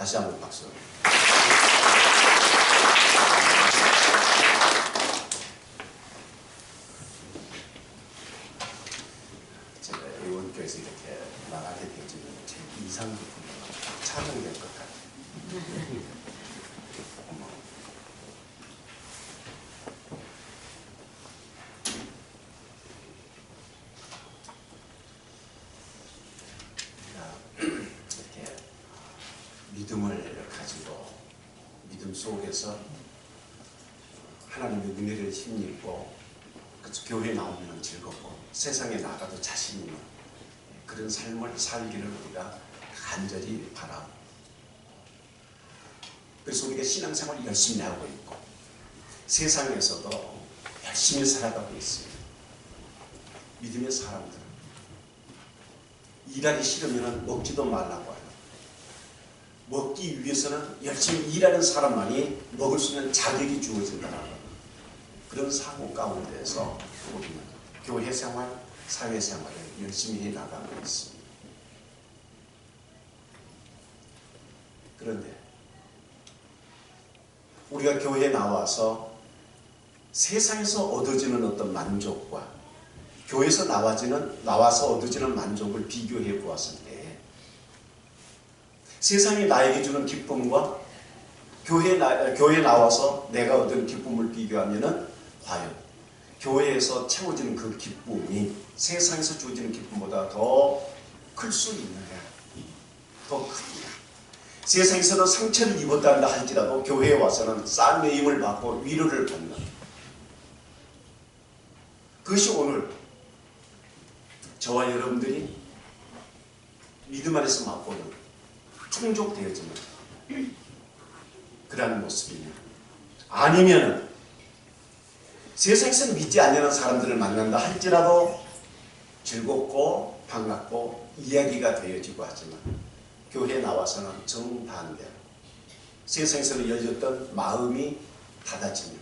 다시 한번 박수. 제가 의원교에서 이렇게 나가게 되지는 제 이상 부분이 촬영될 것 같아요. 이렇게 믿음을 가지고 믿음 속에서 하나님의 은혜를 힘입고 교회에 나오면 즐겁고 세상에 나가도 자신 있는 그런 삶을 살기를 우리가 간절히 바라고, 그래서 우리가 신앙생활을 열심히 하고 있고 세상에서도 열심히 살아가고 있습니다. 믿음의 사람들은 일하기 싫으면 먹지도 말라고 해요. 먹기 위해서는 열심히 일하는 사람만이 먹을 수 있는 자격이 주어진다는 그런 사고 가운데서 우리는 교회 생활, 사회 생활을 열심히 해나가고 있습니다. 그런데 우리가 교회에 나와서 세상에서 얻어지는 어떤 만족과 교회에서 나와서 얻어지는 만족을 비교해 보았을 때 세상이 나에게 주는 기쁨과 교회에 나와서 내가 얻은 기쁨을 비교하면은 과연 교회에서 채워지는 그 기쁨이 세상에서 주어지는 기쁨보다 더 클 수 있느냐, 더 크냐. 세상에서는 상처를 입었다 할지라도 교회에 와서는 쌀매임을 받고 위로를 받는 그것이 오늘 저와 여러분들이 믿음 안에서 맛보는 충족되어지는 그러한 모습이냐, 아니면 세상에서 믿지 않는 사람들을 만난다 할지라도 즐겁고 반갑고 이야기가 되어지고 하지만 교회에 나와서는 정반대로 세상에서는 열렸던 마음이 닫아지며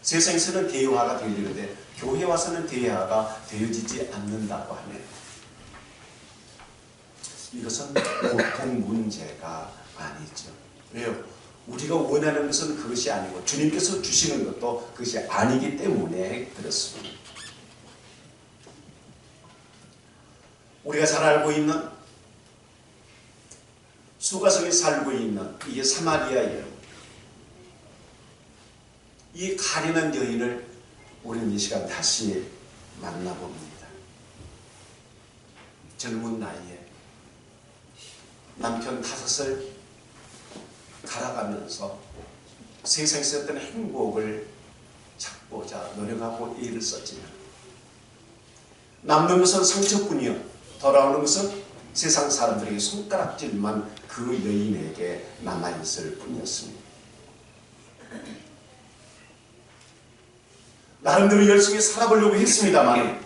세상에서는 대화가 되어지는데 교회에 와서는 대화가 되어지지 않는다고 하면 이것은 보통 문제가 아니죠. 왜요? 우리가 원하는 것은 그것이 아니고 주님께서 주시는 것도 그것이 아니기 때문에 그렇습니다. 우리가 잘 알고 있는 수가성에 살고 있는 이게 사마리아 여인, 이 가련한 여인을 우리는 이 시간 다시 만나봅니다. 젊은 나이에 남편 5을 갈아가면서 세상에서 어떤 행복을 찾고자 노력하고 애를 썼지만 남는 것은 상처뿐이요 돌아오는 것은 세상 사람들에게 손가락질만 그 여인에게 남아있을 뿐이었습니다. 나름대로 열심히 살아보려고 했습니다만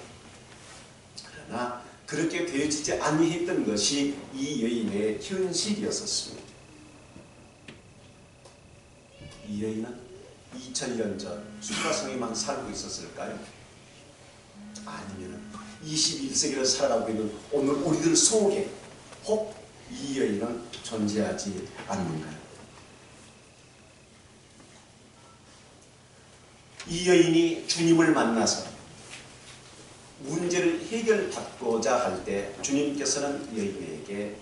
그러나 그렇게 되어지지 아니했던 것이 이 여인의 현실이었습니다. 이 여인은 2000년 전 수가성에만 살고 있었을까요? 아니면 21세기를 살아가고 있는 오늘 우리들 속에 혹 이 여인은 존재하지 않는가요? 이 여인이 주님을 만나서 문제를 해결받고자 할 때 주님께서는 여인에게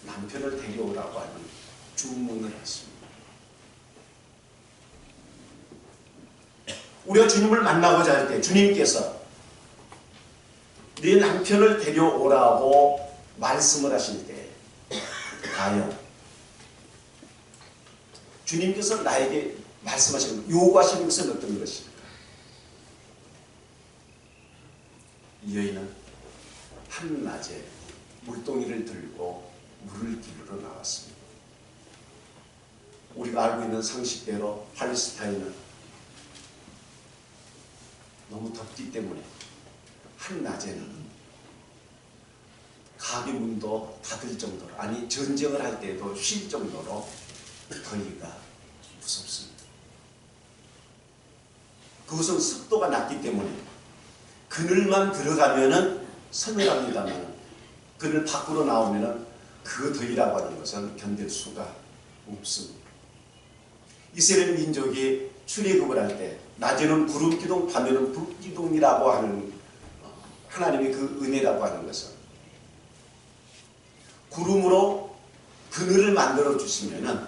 남편을 데려오라고 하는 주문을 했습니다. 우리가 주님을 만나고자 할 때 주님께서 네 남편을 데려오라고 말씀을 하실 때 과연 주님께서 나에게 말씀하시는 요구하시는 것은 어떤 것입니까? 이 여인은 한낮에 물동이를 들고 물을 기르러 나왔습니다. 우리가 알고 있는 상식대로 팔레스타인은 너무 덥기 때문에 한낮에는 가비문도 닫을 정도로, 아니 전쟁을 할 때도 쉴 정도로 더위가 무섭습니다. 그것은 습도가 낮기 때문에 그늘만 들어가면은 서늘합니다만 그늘 밖으로 나오면은 그 더위라고 하는 것은 견딜 수가 없습니다. 이스라엘 민족이 출애굽을 할 때 낮에는 구름기둥 밤에는 불기둥이라고 하는 하나님의 그 은혜라고 하는 것은 구름으로 그늘을 만들어 주시면은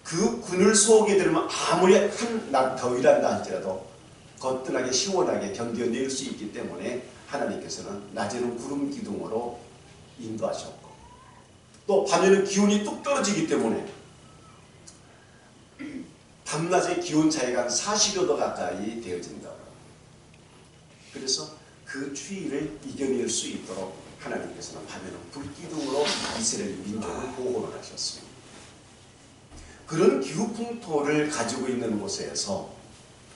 그 그늘 속에 들으면 아무리 한 낮 더위란다 할지라도 거뜬하게 시원하게 견뎌낼 수 있기 때문에 하나님께서는 낮에는 구름 기둥으로 인도하셨고 또 밤에는 기온이 뚝 떨어지기 때문에 밤낮의 기온 차이가 한 40여 도 가까이 되어진다고. 그래서 그 추위를 이겨낼 수 있도록 하나님께서는 밤에는 불기둥으로 이스라엘 민족을 보호를 하셨습니다. 그런 기후 풍토를 가지고 있는 곳에서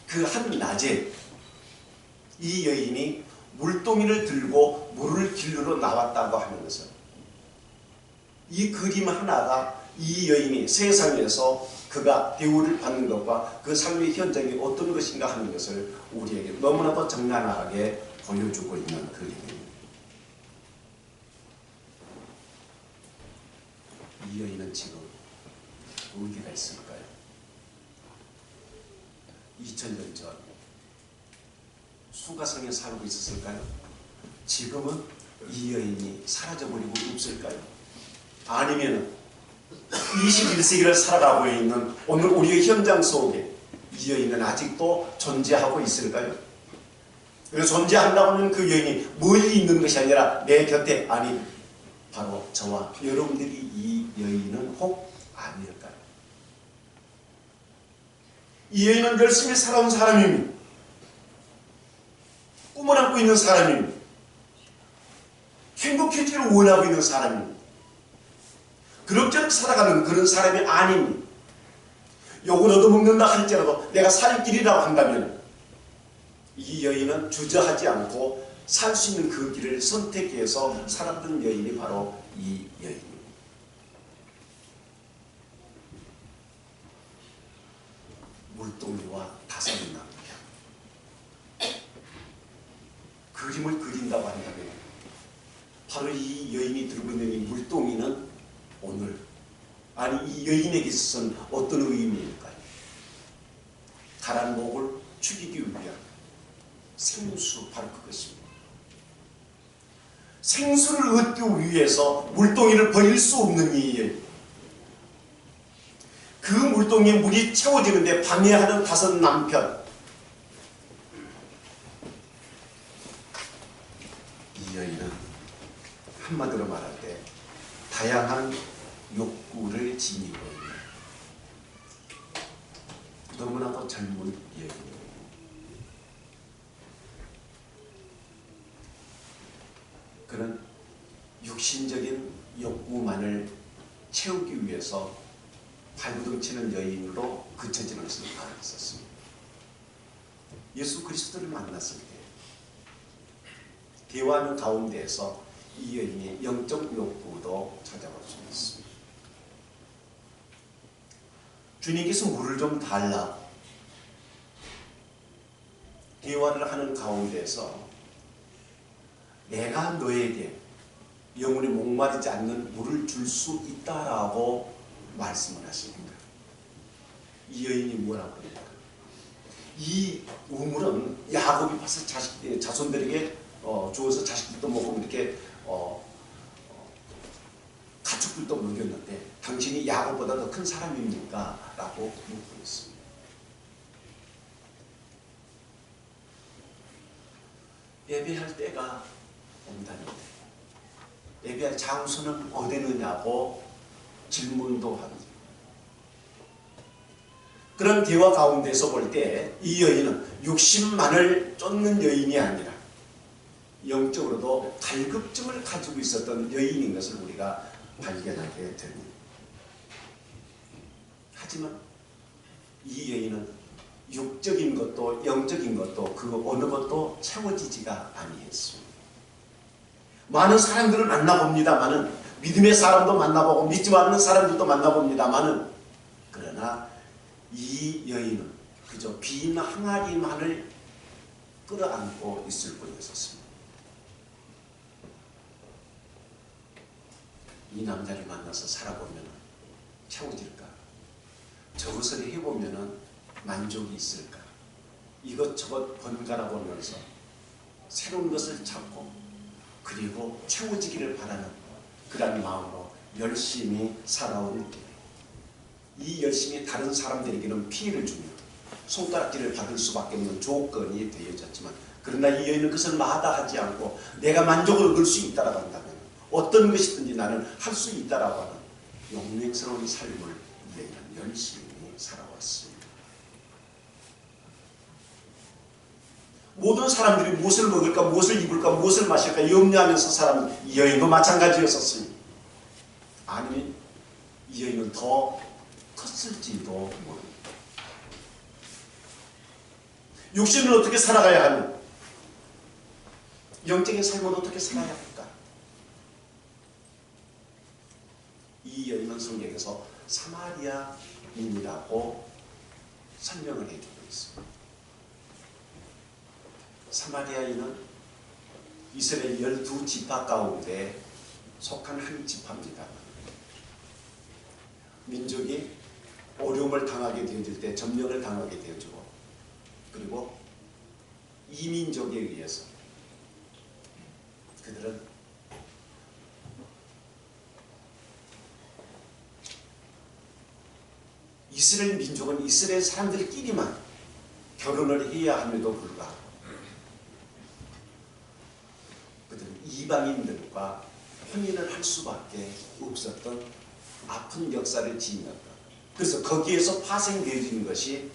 그 한낮에 이 여인이 물동이를 들고 물을 길르러 나왔다고 하는 것은 이 그림 하나가 이 여인이 세상에서 그가 대우를 받는 것과 그 삶의 현장이 어떤 것인가 하는 것을 우리에게 너무나도 적나라하게 보여주고 있는 그림입니다. 이 여인은 지금 어디가 있을까요? 2000년 전 수가성에 살고 있었을까요? 지금은 이 여인이 사라져버리고 없을까요? 아니면 21세기를 살아가고 있는 오늘 우리의 현장 속에 이 여인은 아직도 존재하고 있을까요? 그리고 존재한다고 하는 그 여인이 멀리 있는 것이 아니라 내 곁에, 아니 바로 저와 여러분들이 이 여인은 혹 아닐까요? 이 여인은 열심히 살아온 사람입니다. 꿈을 안고 있는 사람입니다. 행복해지기를 원하고 있는 사람입니다. 그럭저럭 살아가는 그런 사람이 아닙니다. 욕을 얻어먹는다 할지라도 내가 살 길이라고 한다면 이 여인은 주저하지 않고 살 수 있는 그 길을 선택해서 살았던 여인이 바로 이 여인입니다. 물동이와 다섯 남편. 그림을 그린다고 한다면 바로 이 여인이 들고 있는 이 물동이는 오늘, 아니 이 여인에게 있어서는 어떤 의미일까요? 가란 목을 죽이기 위한 생수, 바로 그것입니다. 생수를 얻기 위해서 물동이를 버릴 수 없는 이 여인. 그 물동이에 물이 채워지는데 방해하는 다섯 남편. 이 여인은 한마디로 말할 때 다양한 욕구를 지니고 있는 너무나도 젊은 여인입니다. 그는 육신적인 욕구만을 채우기 위해서 발부둥치는 여인으로 그쳐지는 것을 알았었습니다. 예수 그리스도를 만났을 때 대화하는 가운데에서 이 여인의 영적 욕구도 찾아볼 수 있습니다. 주님께서 물을 좀 달라. 대화를 하는 가운데에서 내가 너에게 영혼이 목마르지 않는 물을 줄 수 있다라고 말씀을 하십니다. 이 여인이 뭐라고 합니까? 이 우물은 야곱이 봐서 자손들에게 주어서 자식들도 먹고 이렇게 가축들도 먹였는데 당신이 야곱보다 더 큰 사람입니까? 라고 묻고 있습니다. 예배할 때가 온다는데 예배할 장소는 어디느냐고 질문도 합니다. 그런 대화 가운데서 볼 때 이 여인은 육신만을 쫓는 여인이 아니라 영적으로도 갈급증을 가지고 있었던 여인인 것을 우리가 발견하게 됩니다. 하지만 이 여인은 육적인 것도 영적인 것도 그 어느 것도 채워지지가 아니했습니다. 많은 사람들을 만나봅니다마는 믿음의 사람도 만나보고 믿지 않는 사람들도 만나봅니다마는 그러나 이 여인은 그저 빈 항아리만을 끌어안고 있을 뿐이었습니다. 이 남자를 만나서 살아보면 채워질까? 저것을 해보면은 만족이 있을까? 이것저것 번갈아 보면서 새로운 것을 찾고 그리고 채워지기를 바라는 그런 마음으로 열심히 살아온 이 열심히 다른 사람들에게는 피해를 주며 손가락질을 받을 수밖에 없는 조건이 되어졌지만, 그러나 이 여인은 그것을 마다하지 않고 내가 만족을 얻을 수 있다라고 한다면 어떤 것이든지 나는 할 수 있다라고 하는 용맹스러운 삶을 이 여인은 열심히 살아왔습니다. 모든 사람들이 무엇을 먹을까, 무엇을 입을까, 무엇을 마실까 염려하면서 살아가는 이 여인도 마찬가지였었습니다. 아니면 이 여인은 더 컸을지도 모릅니다. 육신을 어떻게 살아가야 하는, 영적인 삶은 어떻게 살아야 할까? 이 여인은 성경에서 사마리아인이라고 설명을 해주고 있습니다. 사마리아인은 이스라엘 12지파 가운데 속한 한 지파입니다. 민족이 어려움을 당하게 되어질 때 점령을 당하게 되어지고, 그리고 이민족에 의해서 그들은 이스라엘 민족은 이스라엘 사람들끼리만 결혼을 해야 함에도 불구하고 그들은 이방인들과 혼인을 할 수밖에 없었던 아픈 역사를 지녔다. 그래서 거기에서 파생되어지는 것이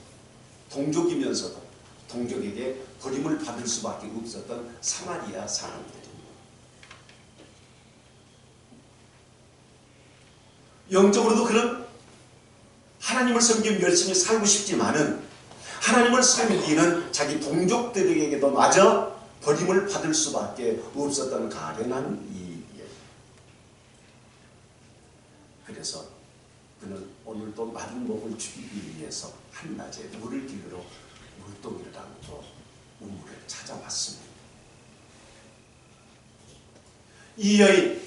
동족이면서도 동족에게 버림을 받을 수밖에 없었던 사마리아 사람들입니다. 영적으로도 그런 하나님을 섬기며 열심히 살고 싶지만은 하나님을 섬기는 자기 동족들에게도 마저 버림을 받을 수밖에 없었던 가련한 이에, 그래서 그는 오늘도 마른 목을 죽이기 위해서 한낮에 물을 길러 물동이를 안고 우물을 찾아왔습니다. 이 여인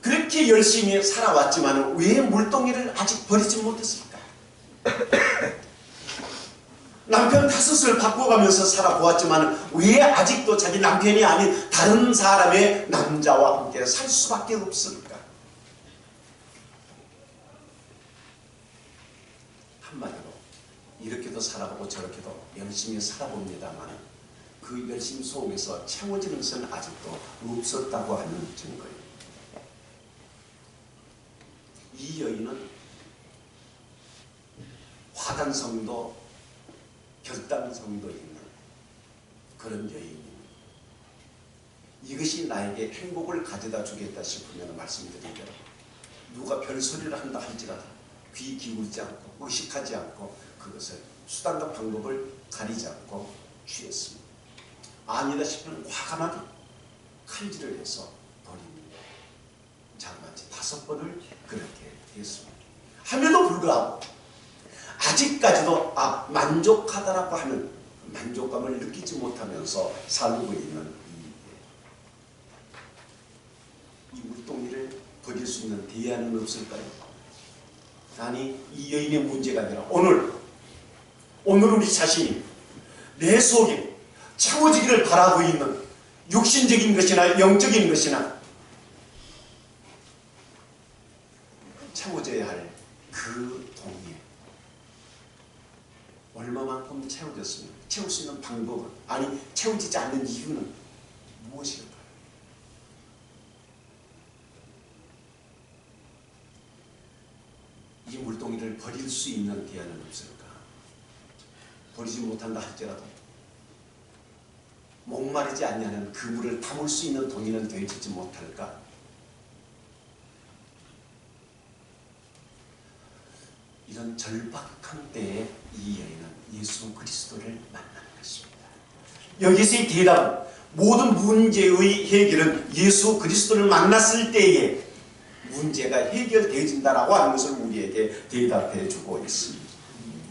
그렇게 열심히 살아왔지만 왜 물동이를 아직 버리지 못했을까? 남편 5을 바꿔가면서 살아보았지만 왜 아직도 자기 남편이 아닌 다른 사람의 남자와 함께 살 수밖에 없을까? 한마디로 이렇게도 살아보고 저렇게도 열심히 살아봅니다만 그 열심 속에서 채워지는 것은 아직도 없었다고 하는 증거예요. 이 여인은 화단성도 결단성도 있는 그런 여인입니다. 이것이 나에게 행복을 가져다 주겠다 싶으면 말씀드린 대로 누가 별소리를 한다 할지라도 귀 기울이지 않고 의식하지 않고 그것을 수단과 방법을 가리지 않고 취했습니다. 아니다 싶으면 과감하게 칼질을 해서 버립니다. 장마치 5번을 그렇게 했습니다. 함에도 불구하고 아직까지도 만족하다라고 하는 만족감을 느끼지 못하면서 살고 있는 이 물동이를 버릴 수 있는 대안은 없을까요? 아니, 이 여인의 문제가 아니라 오늘 우리 자신이 내 속에 채워지기를 바라고 있는 육신적인 것이나 영적인 것이나 채워져야 할 그 동의에 얼마만큼 채워졌습니까? 채울 수 있는 방법은, 아니 채워지지 않는 이유는 무엇일까요? 이 물동이를 버릴 수 있는 대안은 없을까? 버리지 못한다 할지라도 목마르지 않냐는 그 물을 담을 수 있는 동이는 되어지지 못할까? 이런 절박한 때에 이 여인은 예수 그리스도를 만난 것입니다. 여기서의 대답은 모든 문제의 해결은 예수 그리스도를 만났을 때에 문제가 해결되어진다라고 하는 것을 우리에게 대답해 주고 있습니다.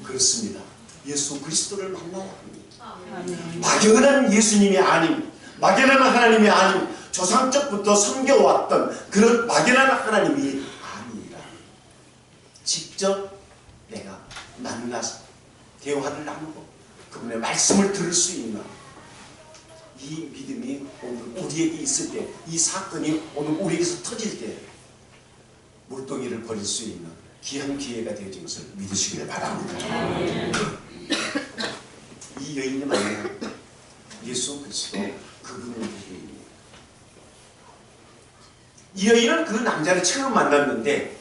그렇습니다. 예수 그리스도를 만나야 합니다. 막연한 예수님이 아닌, 막연한 하나님이 아닌, 조상적부터 섬겨왔던 그런 막연한 하나님이 아니라 직접 내가 만나서 대화를 나누고 그분의 말씀을 들을 수 있는 이 믿음이 오늘 우리에게 있을 때, 이 사건이 오늘 우리에게서 터질 때 물동이를 버릴 수 있는 귀한 기회가 되어진 것을 믿으시길 바랍니다. 이 여인이 만난 예수 그리스도 그분의 여인입니다. 이 여인은 그 남자를 처음 만났는데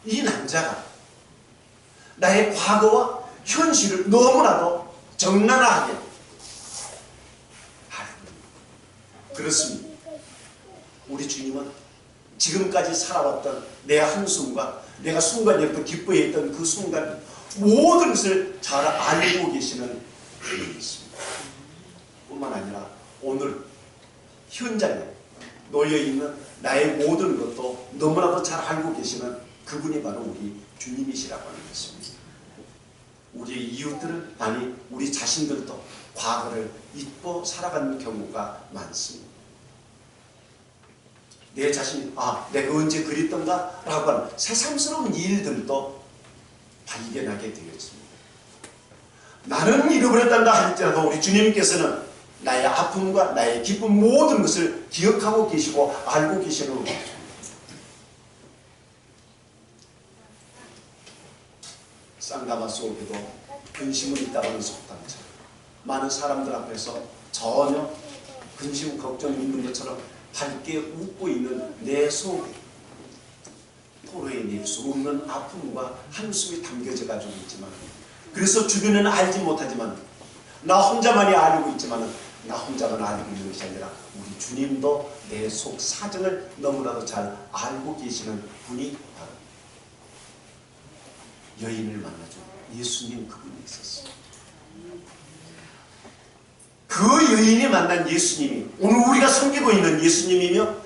이 남자가 나의 과거와 현실을 너무나도 적나라하게 알고 그렇습니다. 우리 주님은 지금까지 살아왔던 내 한숨과 내가 순간이었던 기뻐했던 그 순간 모든 것을 잘 알고 계시는 분이십니다. 뿐만 아니라 오늘 현장에 놓여있는 나의 모든 것도 너무나도 잘 알고 계시는 그분이 바로 우리 주님이시라고 하는 것입니다. 우리의 이웃들은 아니 우리 자신들도 과거를 잊고 살아가는 경우가 많습니다. 내 자신이 내가 언제 그랬던가 라고 하는 새삼스러운 일들도 발견하게 되었습니다. 나는 잃어버렸단다 할지라도 우리 주님께서는 나의 아픔과 나의 기쁨 모든 것을 기억하고 계시고 알고 계시는 것입니다. 쌍가마 속에도 근심은 있다고 하는 속담처럼 많은 사람들 앞에서 전혀 근심 걱정이 있는 것처럼 밝게 웃고 있는 내 속에 토로에 수 없는 아픔과 한숨이 담겨져 가지고 있지만 그래서 주변에는 알지 못하지만 나 혼자만이 알고 있지만 나 혼자만 알고 있는 것이 아니라 우리 주님도 내 속 사정을 너무나도 잘 알고 계시는 분이 바로 여인을 만나준 예수님 그분이 있었어요. 그 여인이 만난 예수님이 오늘 우리가 섬기고 있는 예수님이며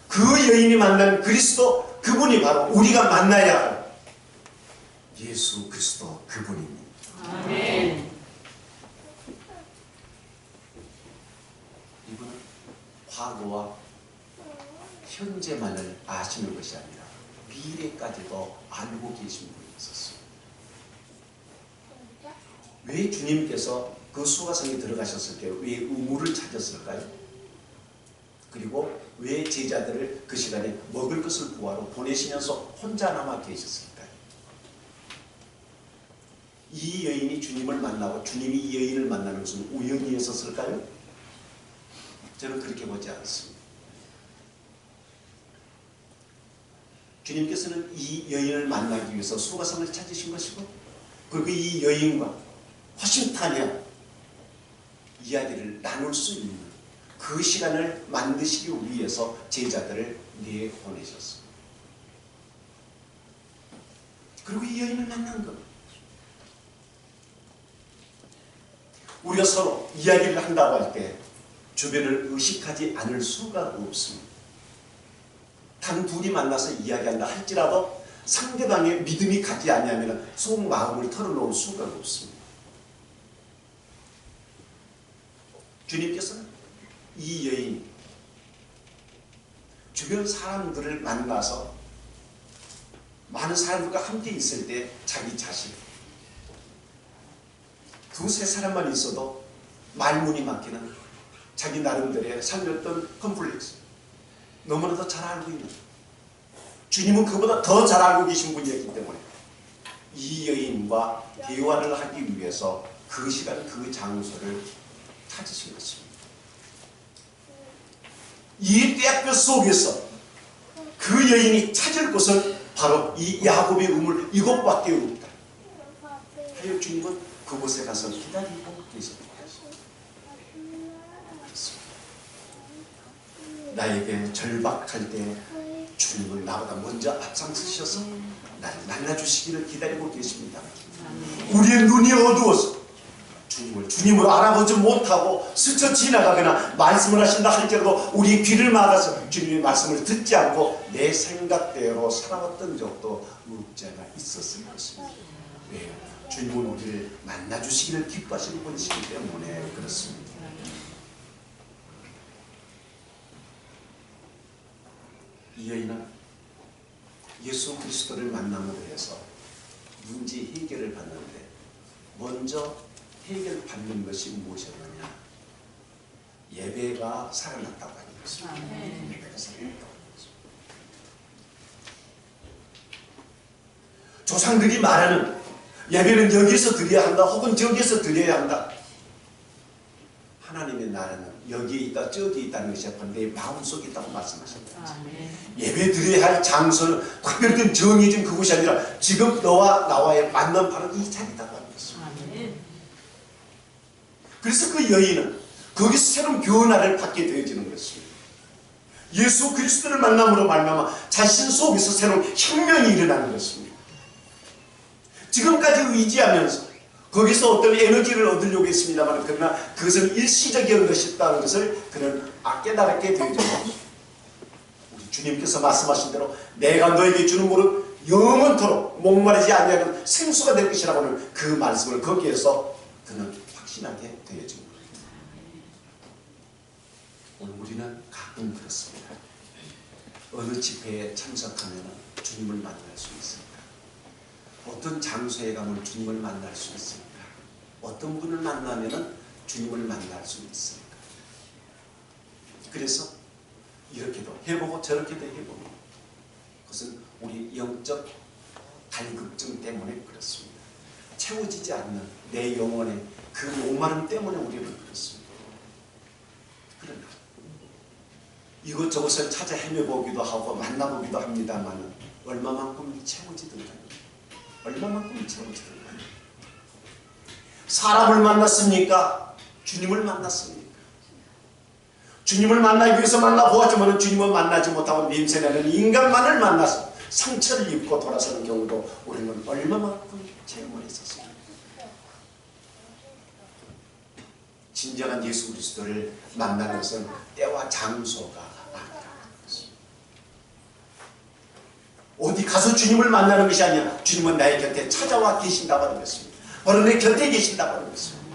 그 여인이 만난 그리스도 그분이 바로 우리가 만나야 할 예수 그리스도 그분입니다. 아멘. 이분은 과거와 현재만을 아시는 것이 아니라 미래까지도 알고 계신 분이 있었어요. 왜 주님께서 그 수가성에 들어가셨을 때 왜 우물을 찾았을까요? 그리고 왜 제자들을 그 시간에 먹을 것을 구하러 보내시면서 혼자 남아 계셨을까요? 이 여인이 주님을 만나고 주님이 이 여인을 만나는 것은 우연이었을까요? 저는 그렇게 보지 않습니다. 주님께서는 이 여인을 만나기 위해서 수가성을 찾으신 것이고 그리고 이 여인과 허심탄회한 이야기를 나눌 수 있는 그 시간을 만드시기 위해서 제자들을 내보내셨습니다. 그리고 이 여인을 만난 것. 우리가 서로 이야기를 한다고 할 때 주변을 의식하지 않을 수가 없습니다. 단 둘이 만나서 이야기한다 할지라도 상대방의 믿음이 가지 아니하면 속 마음을 털어놓을 수가 없습니다. 주님께서는 이 여인이 주변 사람들을 만나서 많은 사람들과 함께 있을 때 자기 자신 두세 사람만 있어도 말문이 막히는 자기 나름대로의 살렸던 컴플렉스 너무나도 잘 알고 있는 주님은 그보다 더 잘 알고 계신 분이었기 때문에 이 여인과 대화를 하기 위해서 그 시간 그 장소를 찾으신 것입니다. 이 떼약볕 속에서 그 여인이 찾을 곳은 바로 이 야곱의 우물 이곳밖에 없다. 하여 주님은 그곳에 가서 기다리고 계십니다. 나에게 절박할 때 주님은 나보다 먼저 앞장서셔서 나를 만나주시기를 기다리고 계십니다. 우리의 눈이 어두워서 주님을 알아보지 못하고 스쳐 지나가거나 말씀을 하신다 할지라도 우리 귀를 막아서 주님의 말씀을 듣지 않고 내 생각대로 살아왔던 적도 없지 않아 있었을 것입니다. 왜? 주님은 우리를 만나주시기를 기뻐하시는 분이시기 때문에 그렇습니다. 이 여인은 예수 그리스도를 만남으로 해서 문제 해결을 받는데 먼저 해결받는 것이 무엇이었느냐? 예배가 살아났다고 하는 것입니다. 예배가 살아났다고 하는 것입니다. 조상들이 말하는 예배는 여기서 드려야 한다 혹은 저기서 드려야 한다. 하나님의 나라는 여기에 있다 저기에 있다는 것이 아니라 내 마음속에 있다고 말씀하셨다. 예배 드려야 할 장소는 특별히 정해진 그곳이 아니라 지금 너와 나와의 만남 바로 이 자리다고 하는 것입니다. 그래서 그 여인은 거기서 새로운 변화를 받게 되어지는 것입니다. 예수 그리스도를 만남으로 말미암아 자신 속에서 새로운 혁명이 일어나는 것입니다. 지금까지 의지하면서 거기서 어떤 에너지를 얻으려고 했습니다만 그러나 그것은 일시적인 것이었다는 것을 그는 깨달게 되어져. 우리 주님께서 말씀하신 대로 내가 너에게 주는 물은 영원토록 목마르지 아니하는 생수가 될 것이라고 하는 그 말씀을 거기에서 그는 확신하게 되어진 거예요. 오늘 우리는 가끔 그렇습니다. 어느 집회에 참석하면 주님을 만날 수 있습니다. 어떤 장소에 가면 주님을 만날 수 있습니까? 어떤 분을 만나면 주님을 만날 수 있습니까? 그래서 이렇게도 해보고 저렇게도 해보고 그것은 우리 영적 갈급증 때문에 그렇습니다. 채워지지 않는 내 영혼의 그 목마름 때문에 우리는 그렇습니다. 그러나 이것저것을 찾아 헤매보기도 하고 만나보기도 합니다만 얼마만큼 채워지든가요? 얼마만큼 채워지든가요? 사람을 만났습니까? 주님을 만났습니까? 주님을 만나기 위해서 만나보았지만 주님을 만나지 못하고 냄새나는 인간만을 만나서 상처를 입고 돌아서는 경우도 우리는 얼마만큼 체험을 했었습니까? 진정한 예수 그리스도를 만나는 것은 때와 장소가 아니라 어디 가서 주님을 만나는 것이 아니라 주님은 나의 곁에 찾아와 계신다고 하는 것입니다. 바로 내 곁에 계신다고 하는 것입니다.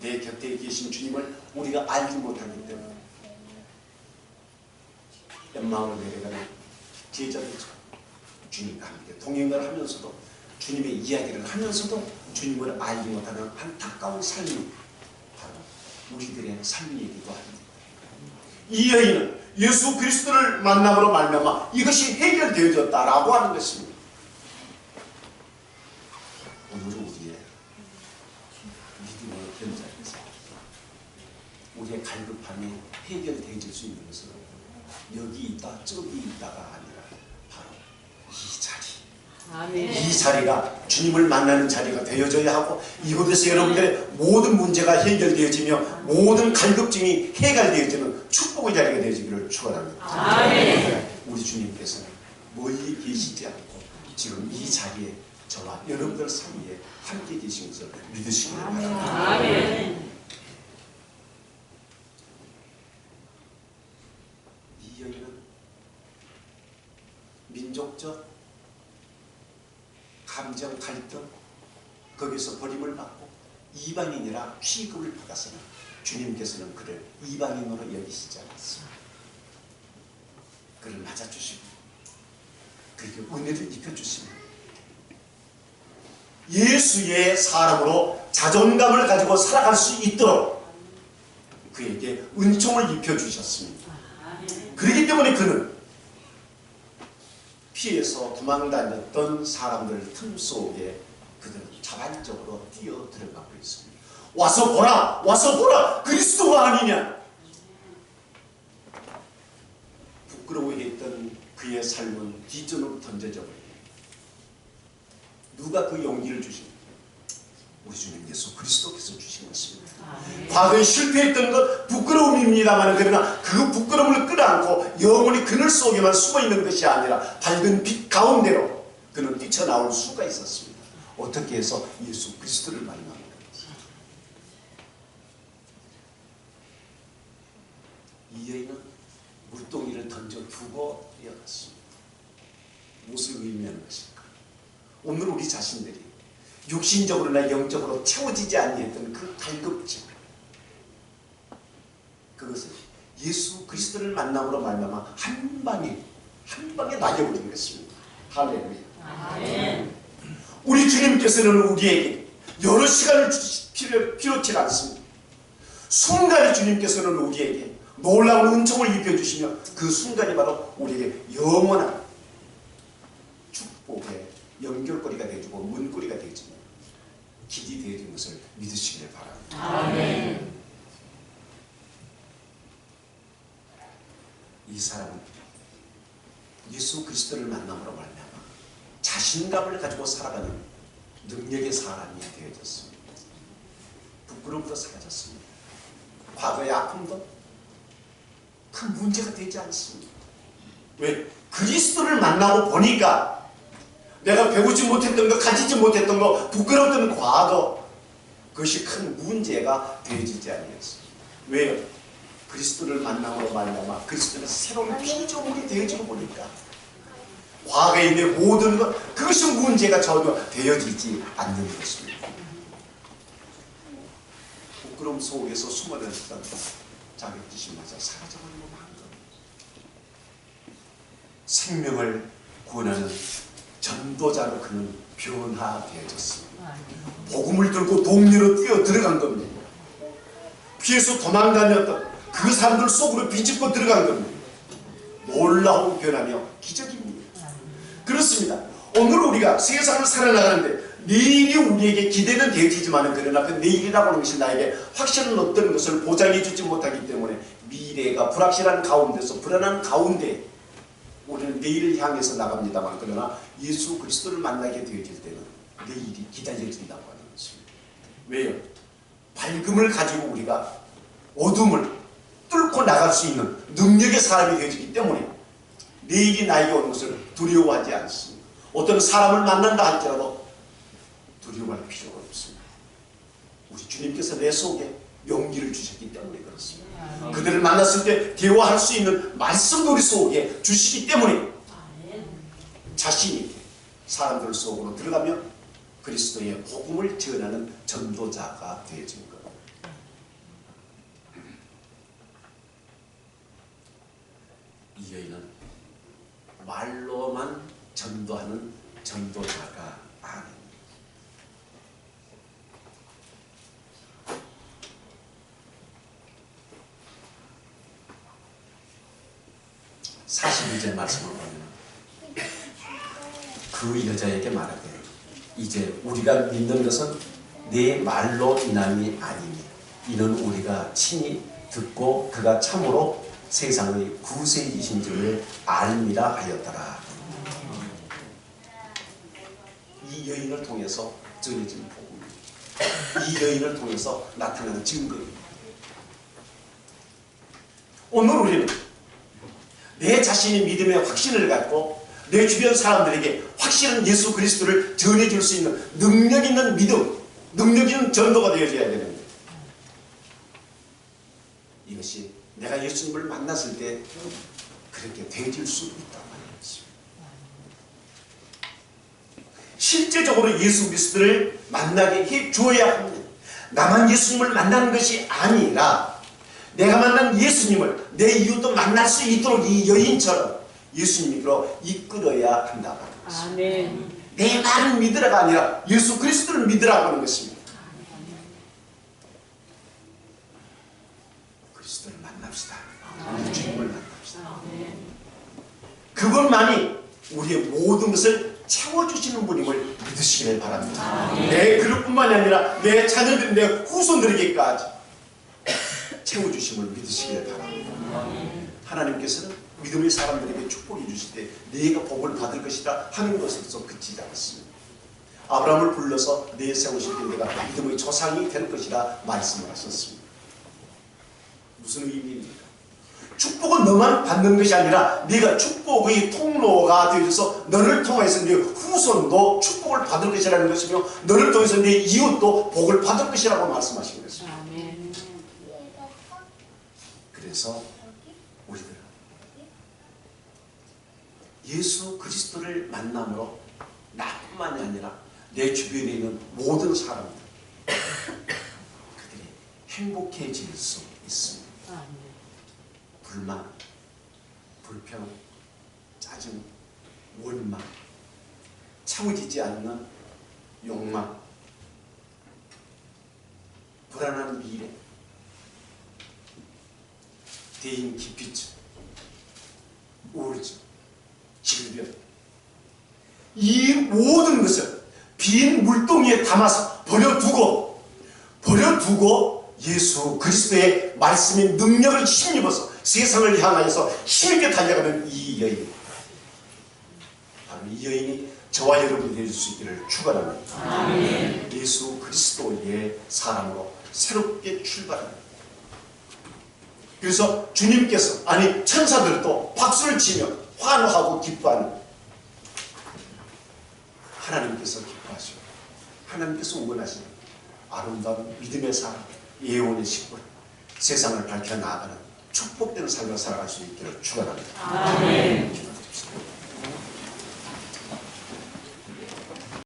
내 곁에 계신 주님을 우리가 알지 못하기 때문에 연마음을 내려가는 제자들처럼 주님과 함께 동행을 하면서도 주님의 이야기를 하면서도 주님을 알지 못하는 안타까운 삶이 바로 우리들의 삶이기도 합니다. 이 여인은 예수 그리스도를 만남으로 말미암아 이것이 해결되어졌다라고 하는 것입니다. 오늘은 우리의 믿음의 현장에서 우리의 갈급함이 해결되어질 수 있는 것은 여기 있다 저기 있다가 아니라 바로 이 자리, 아멘. 이 자리가 주님을 만나는 자리가 되어져야 하고 이곳에서 여러분들의 모든 문제가 해결되어지며 모든 갈급증이 해결되어지는 축복의 자리가 되어지기를 축원합니다. 아멘. 우리 주님께서는 멀리 계시지 않고 지금 이 자리에 저와 여러분들 사이에 함께 계신 것을 믿으시기 바랍니다. 아멘. 이 여인은 민족적 감정 갈등 거기서 버림을 받고 이방인이라 취급을 받았으나 주님께서는 그를 이방인으로 여기시지 않았습니다. 그를 맞아주시고 그에게 은혜를 입혀주시고 예수의 사람으로 자존감을 가지고 살아갈 수 있도록 그에게 은총을 입혀주셨습니다. 그렇기 때문에 그는 피해서 도망다녔던 사람들 틈 속에 그들은 자발적으로 뛰어 들어가고 있습니다. 와서 보라! 와서 보라! 그리스도가 아니냐! 부끄러워했던 그의 삶은 뒷전으로 던져져 버립니다. 누가 그 용기를 주십니까? 우리 주님 예수 그리스도께서 주신 것입니다. 과거에 실패했던 것 부끄러움입니다만 그러나 그 부끄러움을 끌어안고 영원히 그늘 속에만 숨어있는 것이 아니라 밝은 빛 가운데로 그는 뛰쳐나올 수가 있었습니다. 어떻게 해서 예수 그리스도를 만나는 것입니다. 이 여인은 물동이를 던져두고 뛰어갔습니다. 무엇을 의미하는 것일까? 오늘 우리 자신들이 육신적으로나 영적으로 채워지지 아니했던 그 갈급증 그것을 예수 그리스도를 만남으로 말미암아 한 방에 한 방에 날려버린 것입니다. 할렐루야. 아멘. 우리 주님께서는 우리에게 여러 시간을 필요치 않습니다. 순간에 주님께서는 우리에게 놀라운 은총을 입혀주시며 그 순간이 바로 우리에게 영원한 축복의 연결고리가 되어주고 문고리가 되어주며 길이 되어진 것을 믿으시길 바랍니다. 아멘. 이 사람은 예수 그리스도를 만남으로 말미암아 자신감을 가지고 살아가는 능력의 사람이 되어졌습니다. 부끄러움도 사라졌습니다. 과거의 아픔도 큰 문제가 되지 않습니다. 왜? 그리스도를 만나고 보니까 내가 배우지 못했던 거, 가지지 못했던 거, 부끄러웠던 과거, 그것이 큰 문제가 되어지지 않았습니다. 왜요? 그리스도를 만남으로 말미암아 그리스도는 새로운 피조물이 되어지고 보니까 과거에 있는 모든 것, 그것이 문제가 전혀 되어지지 않는 것입니다. 부끄러움 속에서 숨어들었던 자격지심마저 사라져버리고 만 겁니다. 생명을 구원하는 전도자로 그는 변화되어졌습니다. 복음을 들고 동료로 뛰어 들어간 겁니다. 피해서 도망다녔던 그 사람들 속으로 비집고 들어간 겁니다. 놀라운 변화며 기적입니다. 그렇습니다. 오늘 우리가 세상을 살아나가는데 내일이 우리에게 기대는 되어지지만 그러나 그 내일이라고 하는 것이 나에게 확실한 어떤 것을 보장해 주지 못하기 때문에 미래가 불확실한 가운데서 불안한 가운데 우리는 내일을 향해서 나갑니다만 그러나 예수 그리스도를 만나게 되어질 때는 내일이 기다려진다고 하는 것입니다. 왜요? 밝음을 가지고 우리가 어둠을 뚫고 나갈 수 있는 능력의 사람이 되어지기 때문에 내일이 나에게 오는 것을 두려워하지 않습니다. 어떤 사람을 만난다 할지라도 두려워할 필요가 없습니다. 우리 주님께서 내 속에 용기를 주셨기 때문에 그렇습니다. 그들을 만났을 때 대화할 수 있는 말씀도 우리 속에 주시기 때문에 자신 있게 사람들 속으로 들어가면 그리스도의 복음을 전하는 전도자가 되어진 겁니다. 이 여인은 말로만 전도하는 전도자가 아닙니다. 42절 말씀을 보면 그 여자에게 말하되 이제 우리가 믿는 것은 내 말로 인함이 아니니 이는 우리가 친히 듣고 그가 참으로 세상의 구세이신 줄을 알미라 하였더라. 이 여인을 통해서 전해진 복음입니다. 이 여인을 통해서 나타나는 증거입니다. 오늘 우리는 내 자신의 믿음의 확신을 갖고 내 주변 사람들에게 확실한 예수 그리스도를 전해줄 수 있는 능력 있는 믿음, 능력 있는 전도가 되어져야 되는데 이것이 내가 예수님을 만났을 때 그렇게 되어질 수 있단 말이죠. 실제적으로 예수 그리스도를 만나게 해줘야 합니다. 나만 예수님을 만나는 것이 아니라 내가 만난 예수님을 내 이웃도 만날 수 있도록 이 여인처럼 예수님으로 이끌어야 한다고 하는 것입니다. 아멘. 내 말을 믿으라가 아니라 예수 그리스도를 믿으라고 하는 것입니다. 그리스도를 만납시다. 주님을 만납시다. 그것만이 우리의 모든 것을 채워주시는 분임을 믿으시길 바랍니다. 내 그릇뿐만이 아니라 내 자녀들, 내 후손들에게까지 채워주심을 믿으시길 바랍니다. 하나님께서는 믿음의 사람들에게 축복해 주실 때 네가 복을 받을 것이다 하는 것에서 그치지 않습니다. 아브라함을 불러서 내 세우실 때 내가 믿음의 조상이 될 것이다 말씀을 하셨습니다. 무슨 의미입니까? 축복은 너만 받는 것이 아니라 네가 축복의 통로가 되어서 너를 통해서 네 후손도 축복을 받을 것이라는 것이며 너를 통해서 네 이웃도 복을 받을 것이라고 말씀하신 것입니다. 아멘. 그래서 우리들은 예수 그리스도를 만남으로 나뿐만이 아니라 내 주변에 있는 모든 사람들 그들이 행복해질 수 있습니다. 아멘. 불만, 불평, 짜증, 원망, 채워지지 않는 욕망, 불안한 미래, 대인 기피증, 우울증, 질병, 이 모든 것을 빈 물동이에 담아서 버려두고 예수 그리스도의 말씀의 능력을 힘입어서 세상을 향하여서 힘있게 달려가는 이 여인, 바로 이 여인이 저와 여러분이 되실 수 있기를 축원합니다. 아멘. 예수 그리스도의 사랑으로 새롭게 출발합니다. 그래서 주님께서, 아니 천사들도 박수를 치며 환호하고 기뻐하는, 하나님께서 기뻐하시고 하나님께서 원하시는 아름다운 믿음의 사람, 예언의 식물, 세상을 밝혀 나아가는 축복되는 삶을 살아갈 수 있기를 축원합니다. 아멘. 기도드립시다.